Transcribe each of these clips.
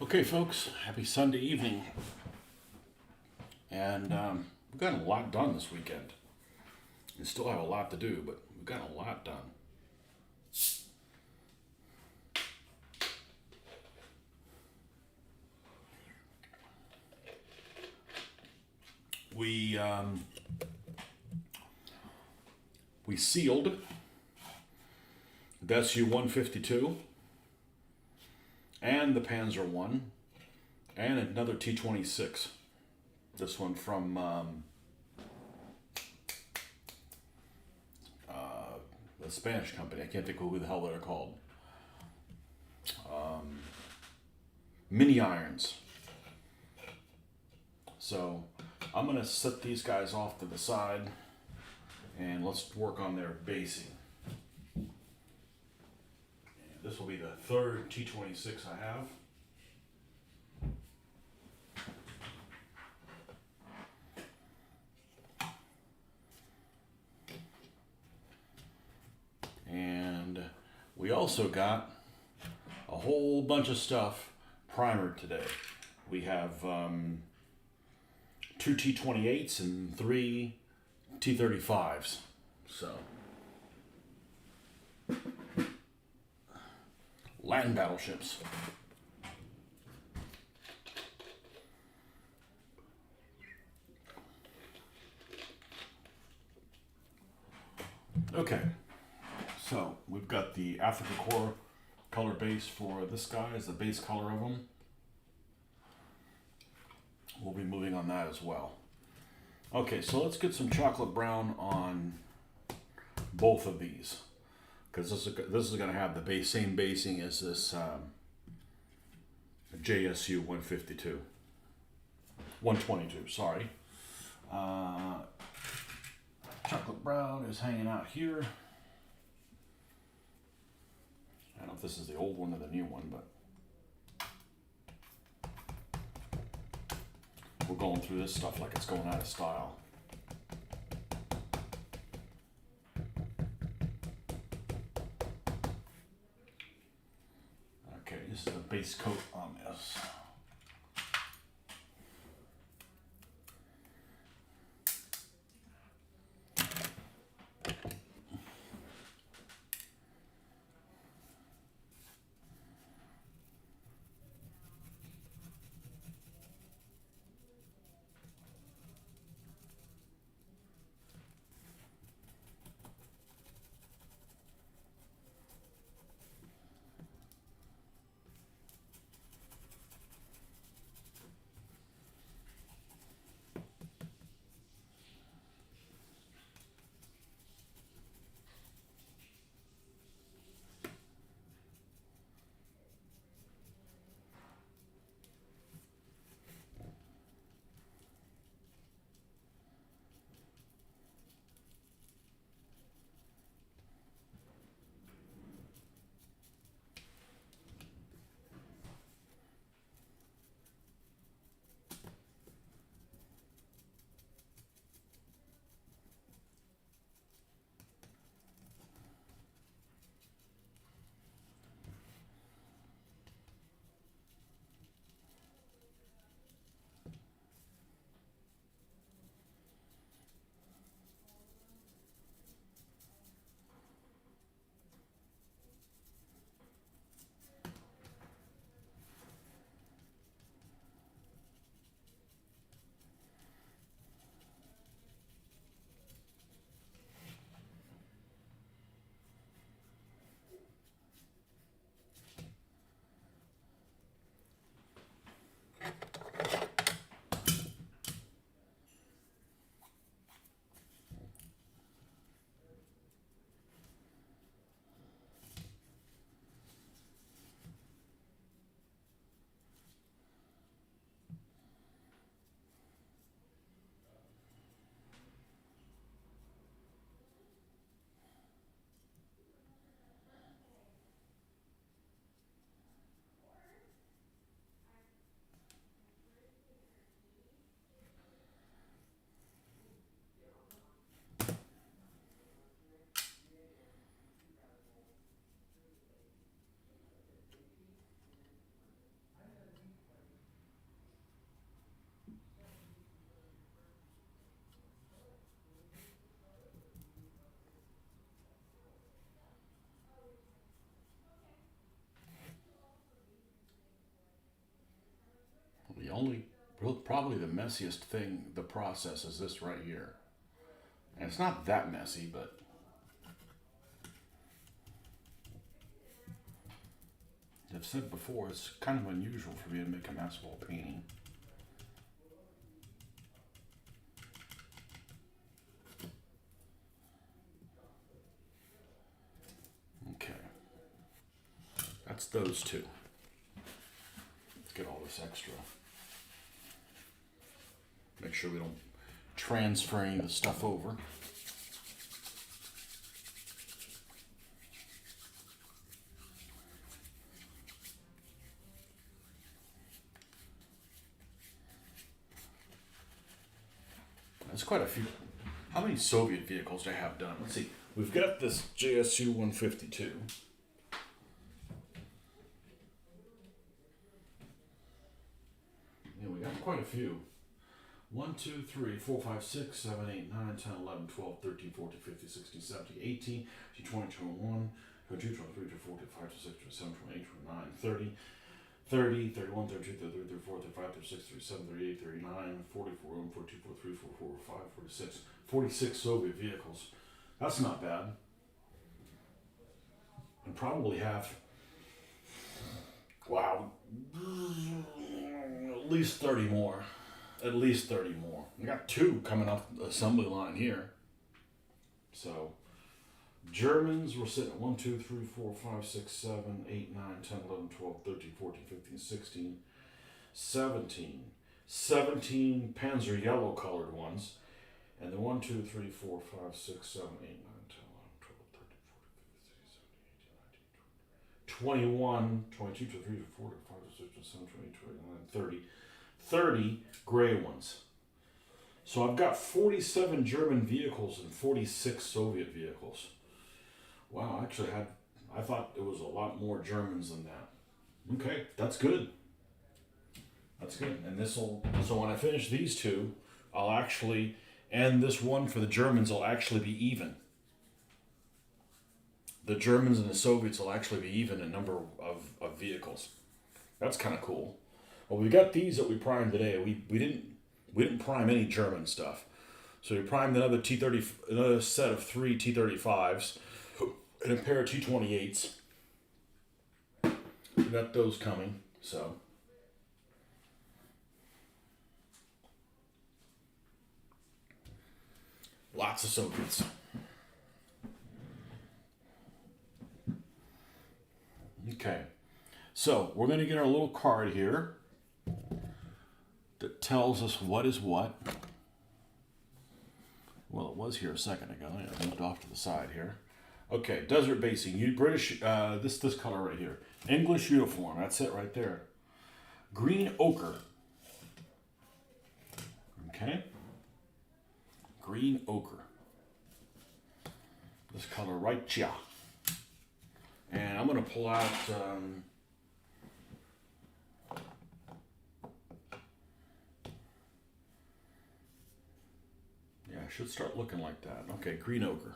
Okay, folks, happy Sunday evening. And we've gotten a lot done this weekend. We still have a lot to do, but we've gotten a lot done. We we sealed the SU-152 and the Panzer One and another T-26. This one from the Spanish company. I can't think of who the hell they're called. Mini irons. So I'm going to set these guys off to the side and let's work on their basing. And this will be the third T-26 I have. And we also got a whole bunch of stuff primered today. We have two T-28s and three T-35s. So, land battleships. Okay, so we've got the Africa Corps color base for this guy is the base color of them. We'll be moving on that as well. Okay, so let's get some chocolate brown on both of these, because this is going to have the same basing as this JSU 152, 122. Sorry. Chocolate brown is hanging out here. I don't know if this is the old one or the new one, but we're going through this stuff like it's going out of style. Okay, this is the base coat on this. probably the messiest thing, the process, is this right here. And it's not that messy, but I've said before, it's kind of unusual for me to make a mess while painting. Okay. That's those two. Let's get all this extra. Make sure we don't transfer any of the stuff over. There's quite a few. How many Soviet vehicles do I have done? Let's see. We've got this JSU 152. Yeah, we got quite a few. 1, 2, 3, 4, 5, 6, 7, 8, 9, 10, 11, 12, 13, 14, 15, 16, 17, 18, 20, 21, 22, 23, 24, 25, 26, 27, 28, 29, 30, 30, 31, 32, 33, 34, 35, 36, 37, 38, 39, 40, 41, 42, 43, 44, 45, 46. 46 Soviet vehicles. That's not bad. And probably have, wow, at least 30 more. At least 30 more. We got 2 coming off the assembly line here. So, Germans, we're sitting at 1, 2, 3, 4, 5, 6, 7, 8, 9, 10, 11, 12, 13, 14, 15, 16, 17. 17 Panzer yellow colored ones. And the 1, 2, 3, 4, 5, 6, 7, 8, 9, 10, 11, 12, 13, 14, 15, 16, 17, 18, 19, 20, 21, 22, 23, 24, 25, 26, 27, 28, 29, 30. 30 gray ones. So I've got 47 German vehicles and 46 Soviet vehicles. Wow, actually I thought it was a lot more Germans than that. Okay, that's good. That's good. And so when I finish these two, I'll actually, and this one for the Germans will actually be even. The Germans and the Soviets will actually be even in number of vehicles. That's kind of cool. Well, we got these that we primed today. We didn't prime any German stuff. So we primed another set of 3 T-35s and a pair of T-28s. We got those coming. So lots of Soviets. Okay. So we're going to get our little card here that tells us what is what. Well, it was here a second ago. I moved off to the side here. Okay, desert basing. You British. This color right here. English uniform. That's it right there. Green ochre. Okay. Green ochre. This color right here. And I'm going to pull out. It should start looking like that. Okay, green ochre.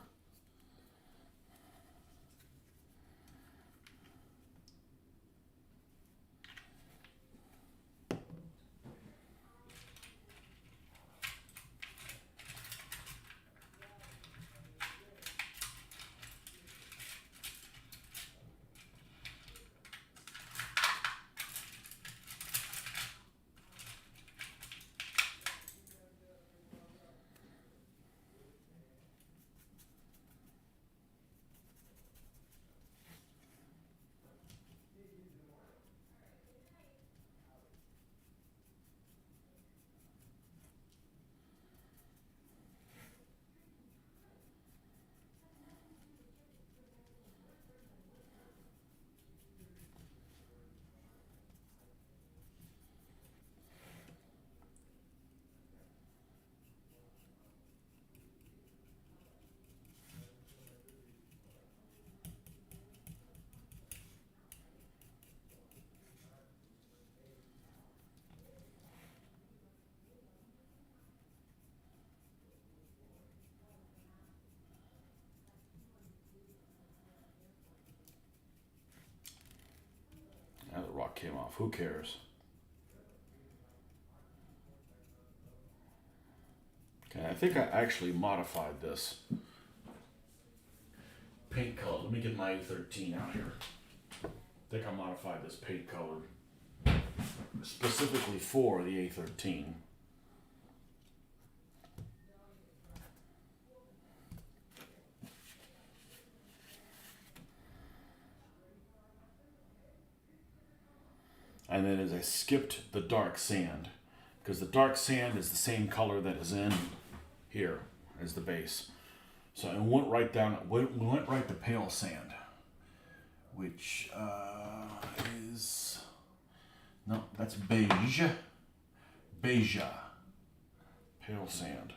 Now the rock came off. Who cares? think I actually modified this paint color. Let me get my A13 out here. I think I modified this paint color specifically for the A13. And then as I skipped the dark sand, because the dark sand is the same color that is in here as the base. So it went right down, we went right to pale sand, which is, no, that's beige, beige, pale sand.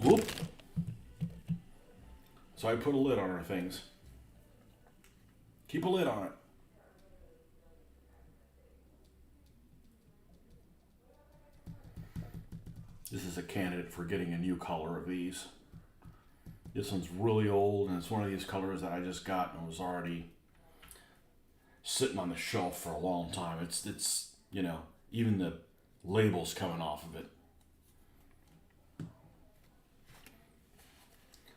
Whoop. So I put a lid on our things. Keep a lid on it. This is a candidate for getting a new color of these. This one's really old, and it's one of these colors that I just got and was already sitting on the shelf for a long time. It's you know, even the label's coming off of it.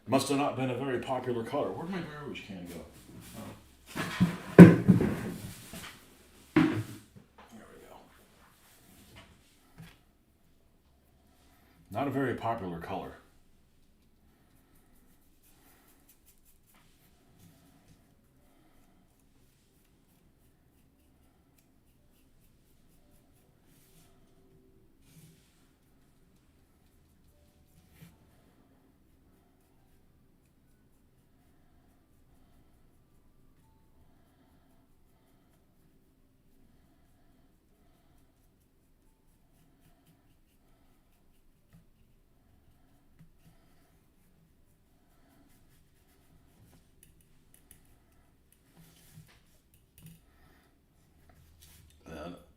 Must have not been a very popular color. Where'd my garbage can go? Oh. There we go. Not a very popular color.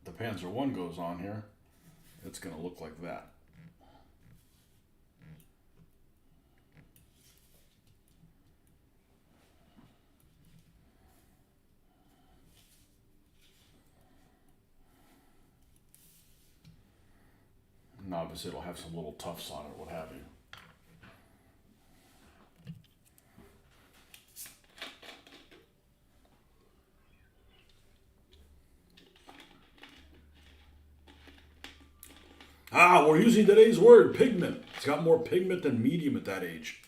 The Panzer One goes on here, it's going to look like that. And obviously it'll have some little tufts on it, what have you. Ah, we're using today's word, pigment. It's got more pigment than medium at that age.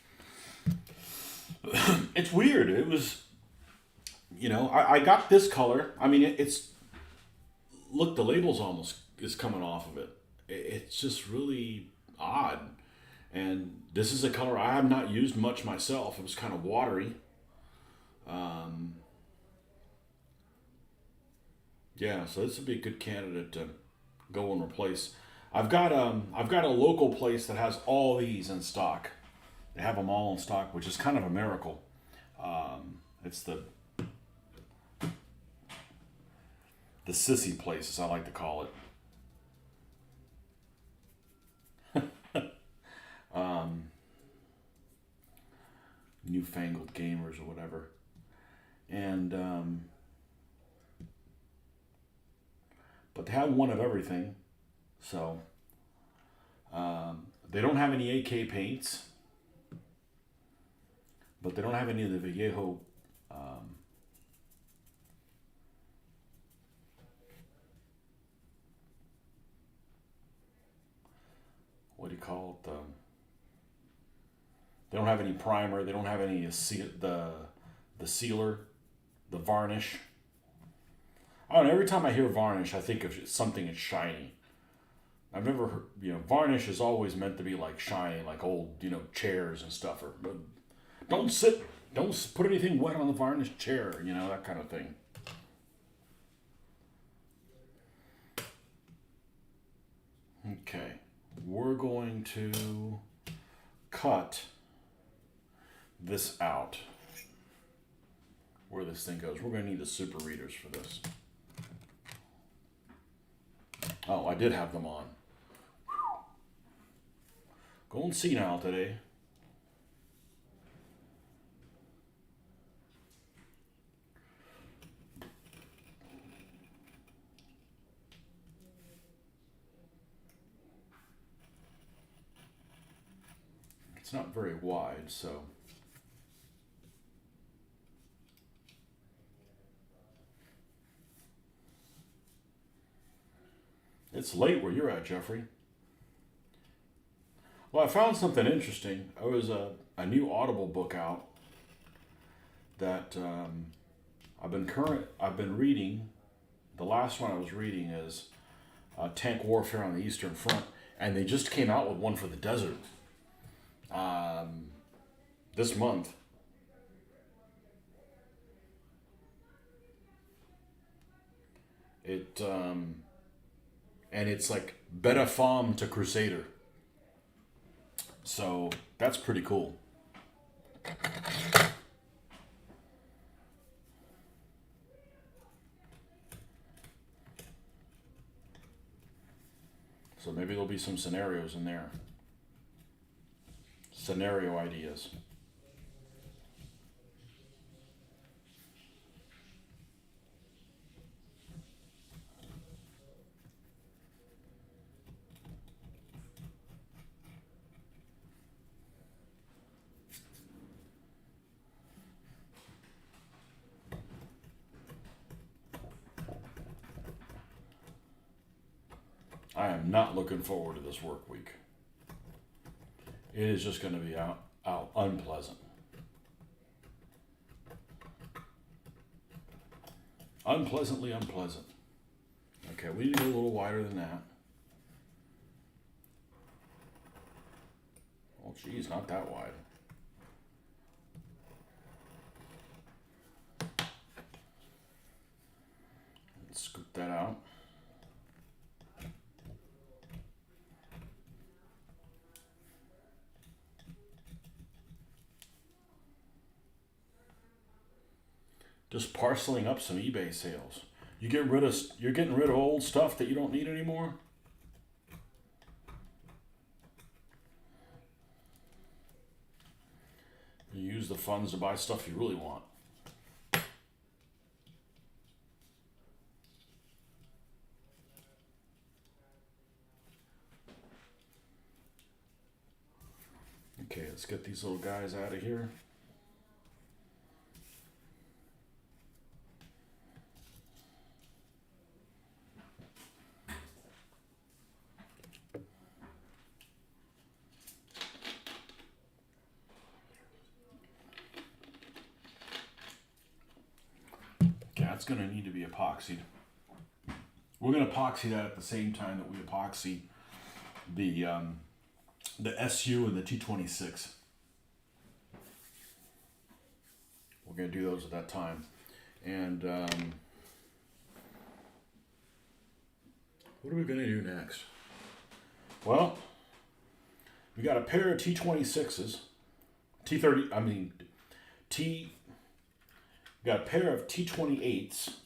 It's weird. It was, you know, I got this color. I mean, it's, look, the label's almost is coming off of it. It's just really odd. And this is a color I have not used much myself. It was kind of watery. Yeah, so this would be a good candidate to go and replace. I've got a local place that has all these in stock. They have them all in stock, which is kind of a miracle. It's the sissy place, as I like to call it. Newfangled gamers or whatever, and but they have one of everything. So they don't have any AK paints, but they don't have any of the Vallejo what do you call it? They don't have any primer. They don't have any the sealer, the varnish. I don't know. Every time I hear varnish, I think of something that's shiny. I've never heard, you know, varnish is always meant to be like shiny, like old, you know, chairs and stuff. Or don't sit Don't put anything wet on the varnished chair, you know, that kind of thing. Okay, we're going to cut this out where this thing goes. We're going to need the super readers for this. Oh, I did have them on. Going senile today. It's not very wide, so. It's late where you're at, Jeffrey. Well, I found something interesting. There was a new Audible book out that I've been reading. The last one I was reading is Tank Warfare on the Eastern Front, and they just came out with one for the desert this month. And it's like Beta Fom to Crusader. So that's pretty cool. So maybe there'll be some scenarios in there. Scenario ideas. I am not looking forward to this work week. It is just going to be out unpleasant. Unpleasantly unpleasant. Okay, we need to go a little wider than that. Oh, geez, not that wide. Let's scoop that out. Just parceling up some eBay sales. You're getting rid of old stuff that you don't need anymore. You use the funds to buy stuff you really want. Okay, let's get these little guys out of here. That's going to need to be epoxied. We're going to epoxy that at the same time that we epoxy the SU and the T26. We're going to do those at that time. And what are we going to do next? Well, we got a pair of T26s. We got a pair of T28s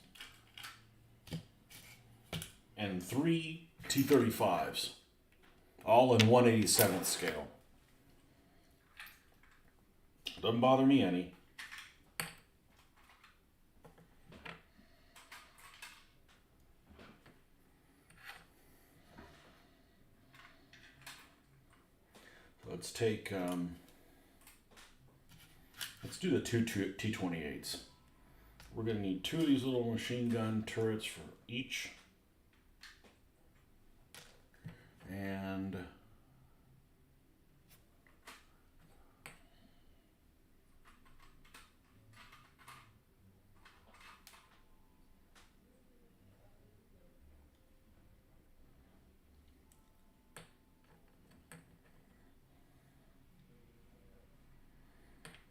and 3 T35s, all in 1/87th scale. Doesn't bother me any. Let's take, let's do the two T28s. We're going to need 2 of these little machine gun turrets for each. And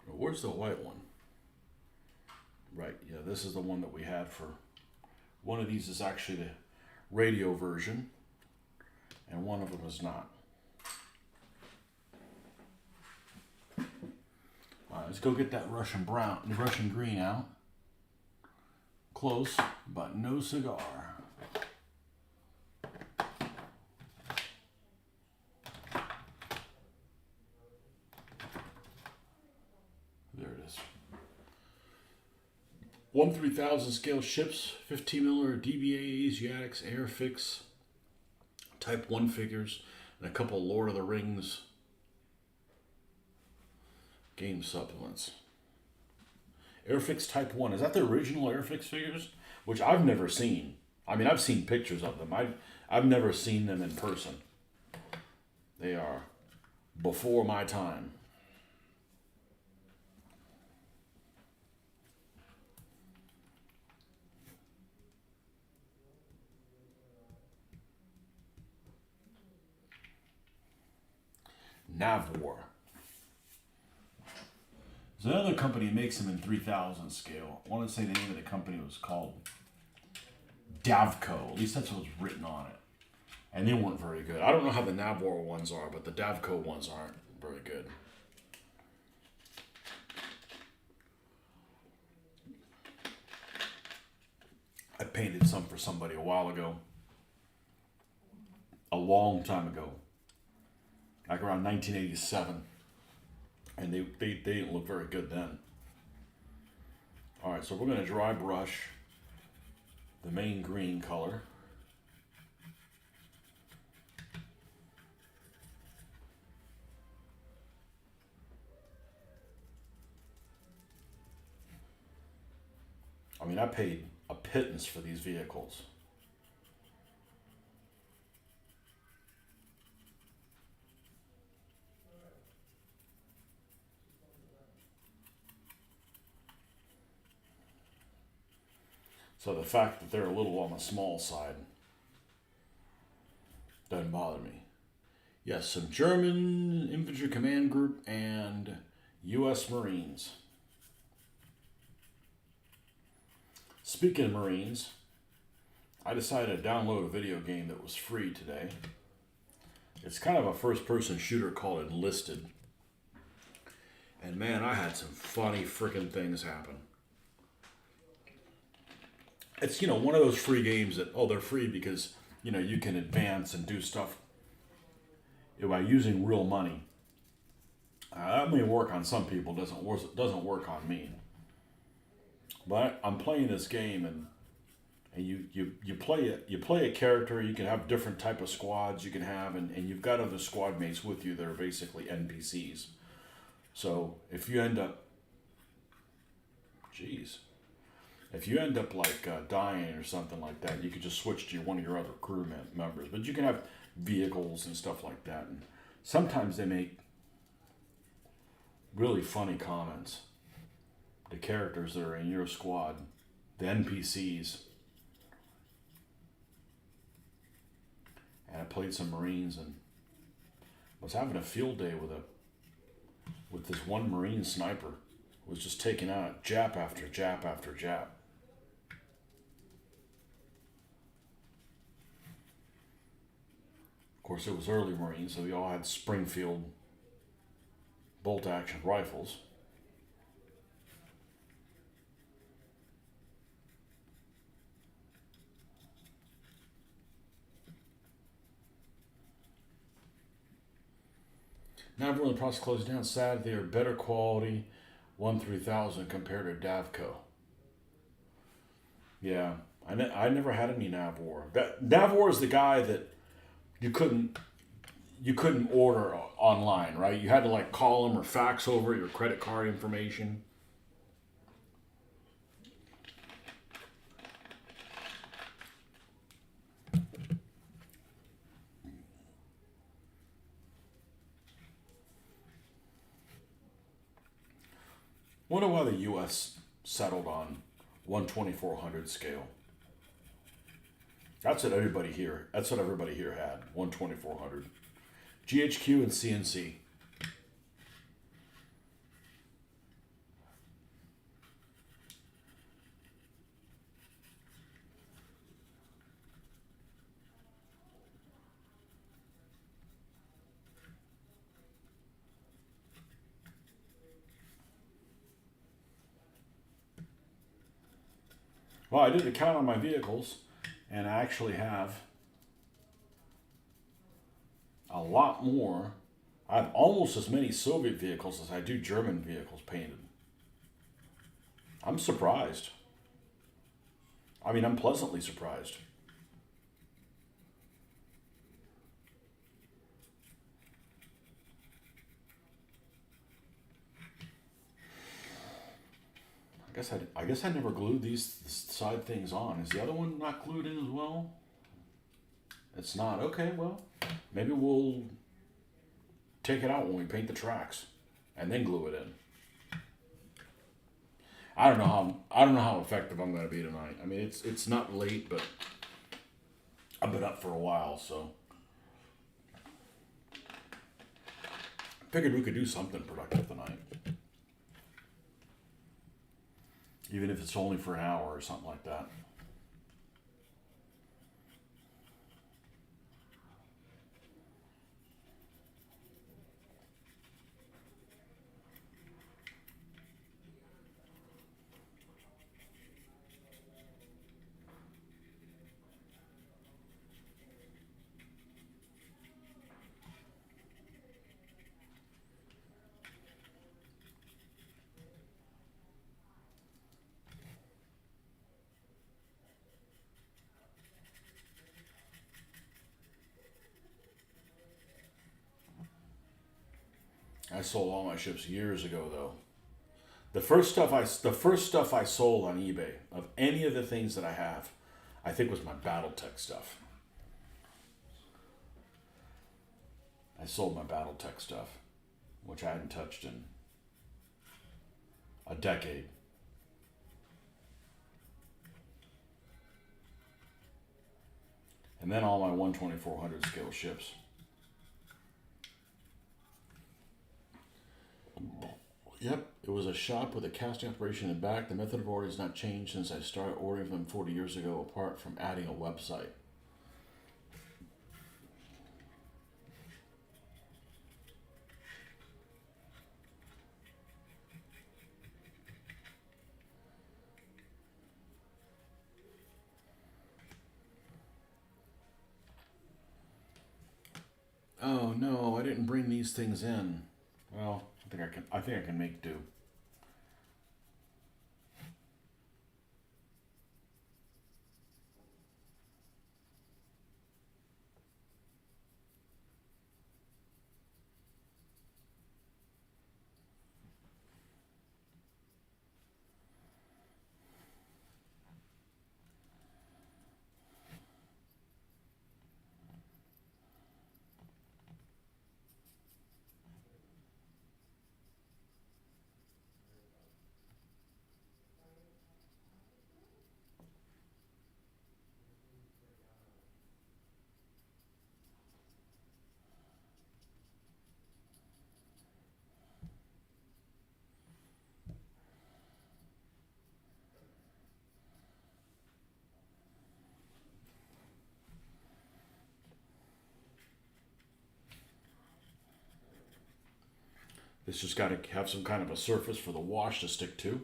where's the white one? Right, yeah, this is the one that we had for. One of these is actually the radio version, and one of them is not. All right, let's go get that Russian green out. Close, but no cigar. There it is. 1/3000 scale ships, 15mm DBA Asiatics, Airfix, Type 1 figures, and a couple Lord of the Rings game supplements. Airfix Type 1. Is that the original Airfix figures? Which I've never seen. I mean, I've seen pictures of them. I've never seen them in person. They are before my time. Navwar. There's another company that makes them in 3000 scale. I want to say the name of the company was called Davco. At least that's what was written on it. And they weren't very good. I don't know how the Navwar ones are, but the Davco ones aren't very good. I painted some for somebody a while ago. A long time ago. Like around 1987. And they didn't look very good then. Alright, so we're going to dry brush the main green color. I mean, I paid a pittance for these vehicles. So the fact that they're a little on the small side doesn't bother me. Yes, some German infantry command group and U.S. Marines. Speaking of Marines, I decided to download a video game that was free today. It's kind of a first-person shooter called Enlisted. And man, I had some funny freaking things happen. It's, one of those free games that, they're free because, you can advance and do stuff by using real money. That may work on some people, doesn't work on me. But I'm playing this game and you play a character. You can have different type of squads you can have, and you've got other squad mates with you that are basically NPCs. So if you end up, like dying or something like that, you could just switch to one of your other crew members. But you can have vehicles and stuff like that. And sometimes they make really funny comments. The characters that are in your squad, the NPCs. And I played some Marines and was having a field day with this one Marine sniper who was just taking out Jap after Jap after Jap. Of course, it was early Marines, so we all had Springfield bolt-action rifles. Now we're in the process of closing down. Sad they are better quality 1/3000 compared to Davco. Yeah, I never had any Navwar. Navwar is the guy that you couldn't order online, right? You had to like call them or fax over your credit card information. Wonder why the U.S. settled on 1/2400 scale. That's what everybody here had. 1/2400. GHQ and CNC. Well, I did a count on my vehicles, and I actually have a lot more. I have almost as many Soviet vehicles as I do German vehicles painted. I'm surprised. I mean, I'm pleasantly surprised. I guess I never glued these side things on. Is the other one not glued in as well? It's not. Okay, well, maybe we'll take it out when we paint the tracks, and then glue it in. I don't know how effective I'm going to be tonight. I mean, it's not late, but I've been up for a while, so figured we could do something productive tonight, even if it's only for an hour or something like that. I sold all my ships years ago, though. The first stuff I sold on eBay of any of the things that I have, I think was my BattleTech stuff. I sold my BattleTech stuff, which I hadn't touched in a decade. And then all my 1/2400 scale ships. Yep, it was a shop with a casting operation in the back. The method of ordering has not changed since I started ordering them 40 years ago, apart from adding a website. Oh no, I didn't bring these things in. Well, I think I can make do. This just got to have some kind of a surface for the wash to stick to.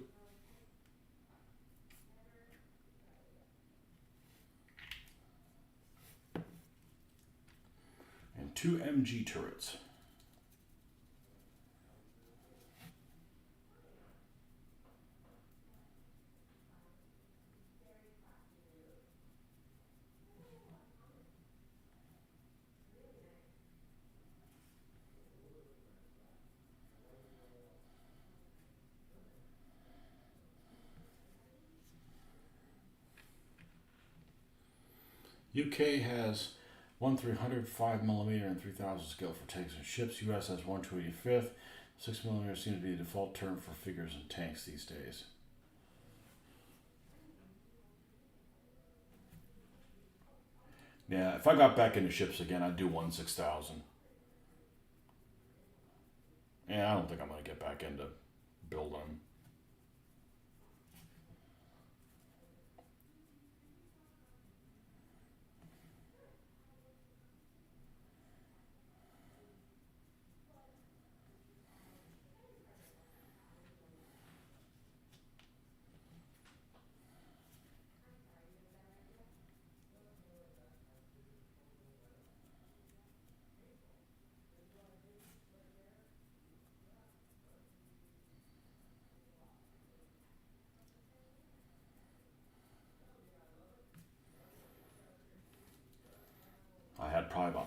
And two MG turrets. UK has 1/300, 5mm, and 3000 scale for tanks and ships. US has 1/285. 6mm seems to be the default term for figures and tanks these days. Yeah, if I got back into ships again, I'd do 1/6000. And I don't think I'm going to get back into building them.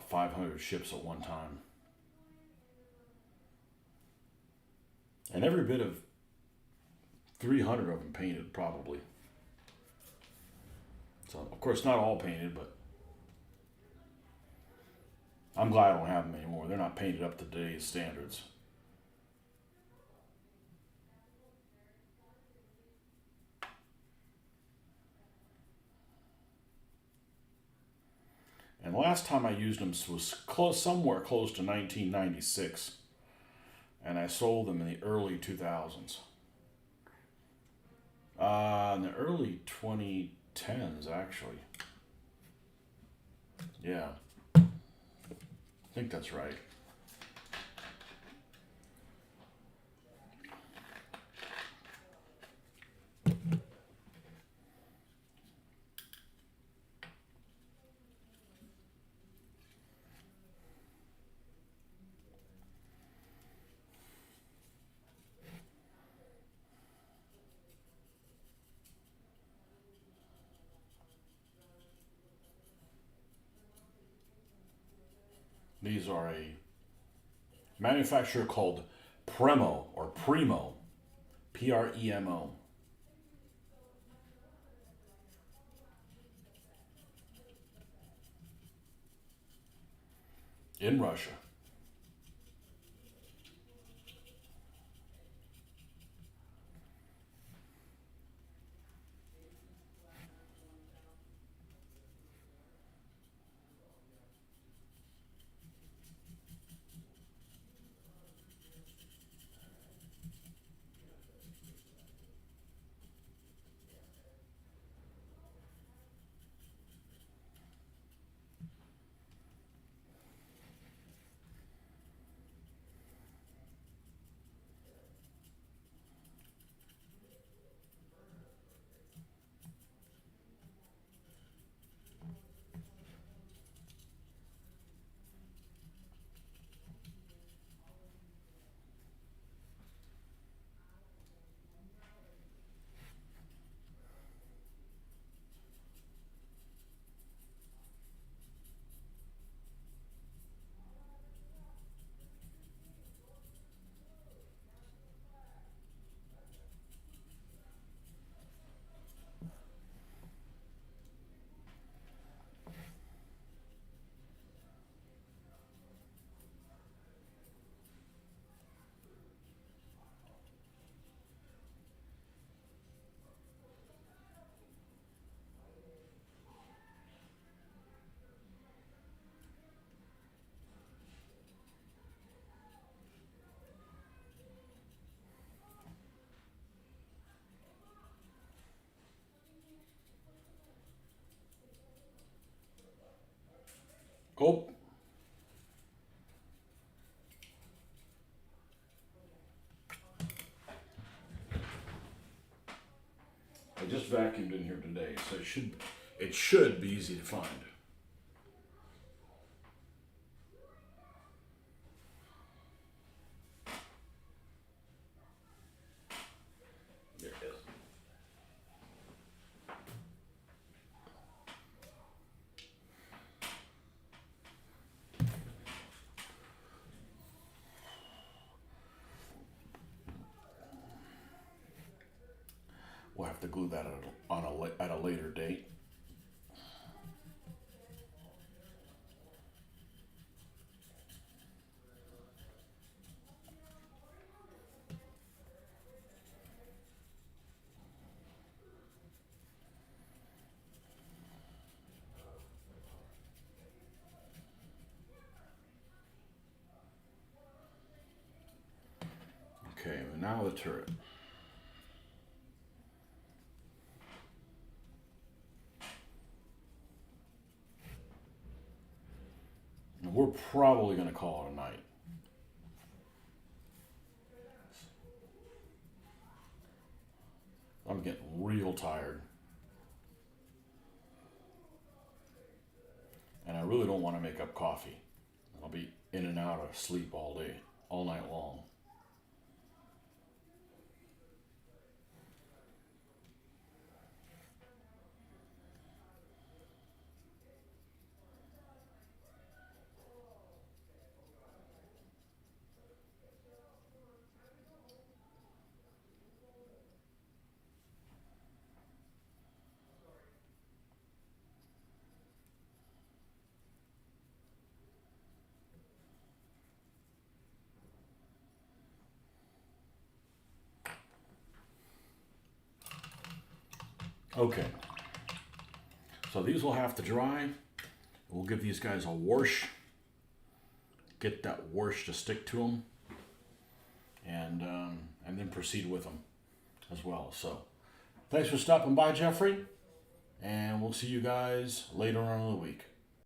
about 500 ships at one time. And every bit of 300 of them painted, probably. So, of course, not all painted, but I'm glad I don't have them anymore. They're not painted up to today's standards. And the last time I used them was somewhere close to 1996. And I sold them in the early 2000s. In the early 2010s, actually. Yeah. I think that's right. These are a manufacturer called Premo, Premo. In Russia. Oh, I just vacuumed in here today, so it should be easy to find. There it is. We'll have to glue that at a later date. Okay, and now the turret. And we're probably going to call it a night. I'm getting real tired. And I really don't want to make up coffee. I'll be in and out of sleep all day, all night long. Okay, so these will have to dry. We'll give these guys a wash. Get that wash to stick to them, and then proceed with them as well. So, thanks for stopping by, Jeffrey, and we'll see you guys later on in the week.